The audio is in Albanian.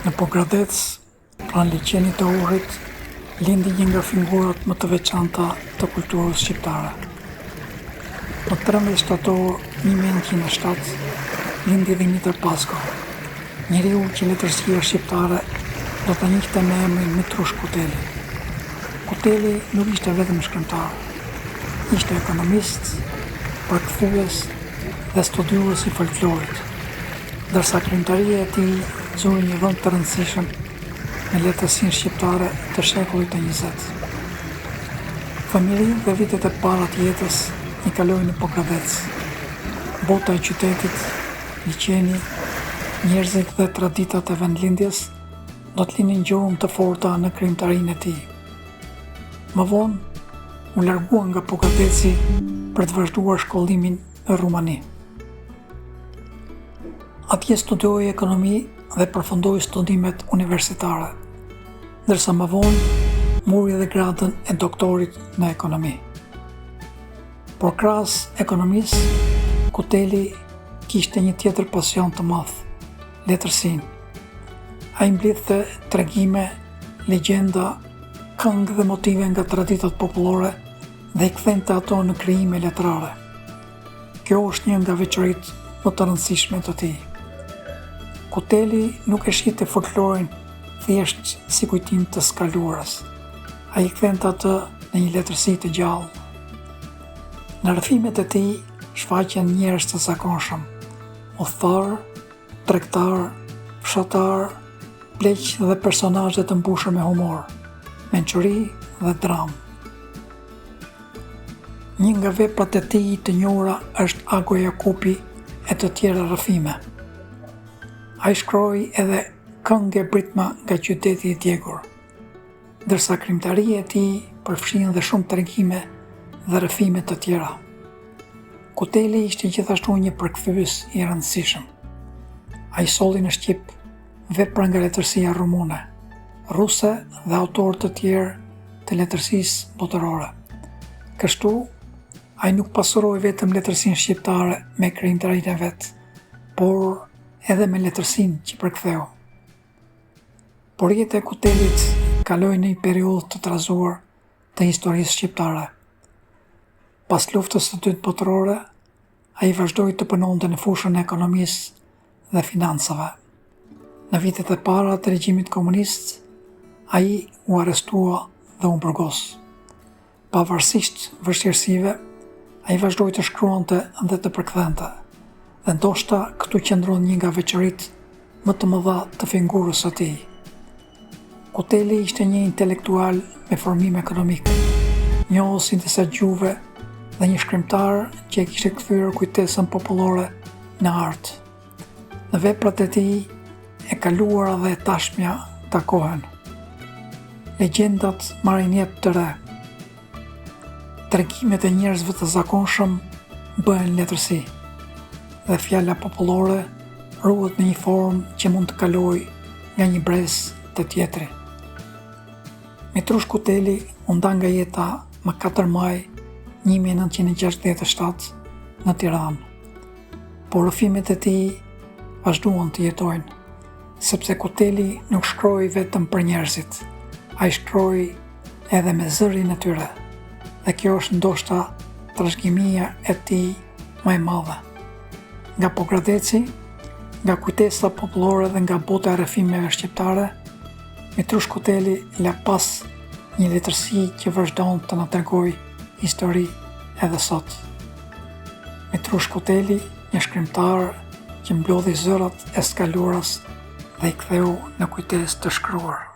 Në Pogradec, pranë liçenit të Uhrit, lindi një nga figurat më të veçanta të kulturës shqiptare. Në 13 shtator 1907, lindi Dimitar Pasko, njeriu që letërsia shqiptare do ta njihte me emrin Mitrush Kuteli. Kuteli nuk ishte vetëm shkrimtar, ishte ekonomist, përkthyes dhe studiues i folklorit, ndërsa krijimtaria e tij zuri një vend të rëndësishëm në letërsinë shqiptare të shekullit të 20. Fëmijërinë dhe vitet e para të jetës i kaloi në Pogradec. Bota e qytetit, liçeni, njerëzit dhe traditat e vendlindjes do të linin gjuhëm të forta në krijimtarinë e tij. Më vonë, u largua nga Pogradeci për të vazhduar shkollimin në Rumani. Atje studioi ekonomi dhe përfundoi studimet universitare, ndërsa më vonë muri edhe gradën e doktorit në ekonomi. Por krahas ekonomisë, Kuteli kishte një tjetër pasion të madh, letërsinë. Ai mblidhte tregime, legjenda, këngë dhe motive nga traditat popullore dhe i kthente ato në krijime letrare. Kjo është një nga veçoritë më të rëndësishme të tij. Kuteli nuk e shihte folklorin thjesht si kujtim të skaluarës. Ai kthente atë në një letërsi të gjallë. Në rrëfimet e tij shfaqen njerëz të zakonshëm, udhëtar, tregtar, fshatar, pleq dhe personazhe të mbushur me humor, mençuri dhe dramë. Një nga veprat e tij të njohura është Ago Jakupi e të tjera rrëfime. Ai shkroi edhe Këngë e Britma nga qyteti i djegur, ndërsa krijimtaria e tij përfshin dhe shumë tregime dhe rrëfime të tjera. Kuteli ishte gjithashtu një përkthyes i rëndësishëm. Ai solli në shqip vepra nga letërsia rumune, ruse dhe autorë të tjerë të letërsisë botërore. Kështu, ai nuk pasuroi vetëm letërsinë shqiptare me krijimtarinë e vet, por edhe me letërsinë që përktheu. Por jeta e Kutelit kaloi në një periudhë të trazuar të historisë shqiptare. Pas luftës së dytë botërore, ai vazhdoi të punonte në fushën e ekonomisë dhe financave. Në vitet e para të regjimit komunist, ai u arrestua dhe u burgos. Pavarësisht vështirësive, ai vazhdoi të shkruante dhe të përkthente, dhe ndoshta këtu qëndron një nga veçoritë më të mëdha të figurës së tij. Kuteli ishte një intelektual me formim ekonomik, njohës i disa gjuhëve dhe një shkrimtar që e kishte kthyer kujtesën popullore në art. Në veprat e tij e kaluara dhe e tashmja takohen. Legjendat marrin jetë të re. Tregimet e njerëzve të zakonshëm bëhen letërsi dhe fjala popullore ruhet në një formë që mund të kalojë nga një brez te tjetri. Mitrush Kuteli u nda nga jeta më 4 maj 1967 në Tiranë. Por rrëfimet e tij vazhduan të jetojnë, sepse Kuteli nuk shkroi vetëm për njerëzit, ai shkroi edhe me zërin e tyre. Dhe kjo është ndoshta trashëgimia e tij më e madhe. Nga Pogradeci, nga kujtesa popullore dhe nga bota e rrëfimeve shqiptare, Mitrush Kuteli la pas një letërsi që vazhdon të na tregojë histori edhe sot. Mitrush Kuteli, një shkrimtar që mblodhi zërat e skaluarës dhe i ktheu në kujtesë të shkruar.